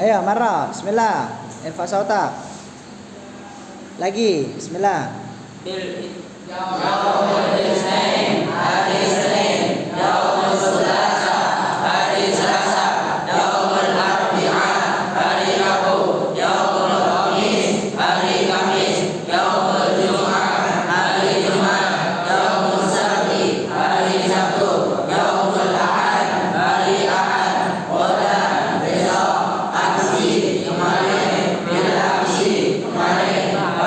Ayo, marah. Bismillah. Irfa sautak. Lagi. Bismillah. Bil Yawmul Isnin, hari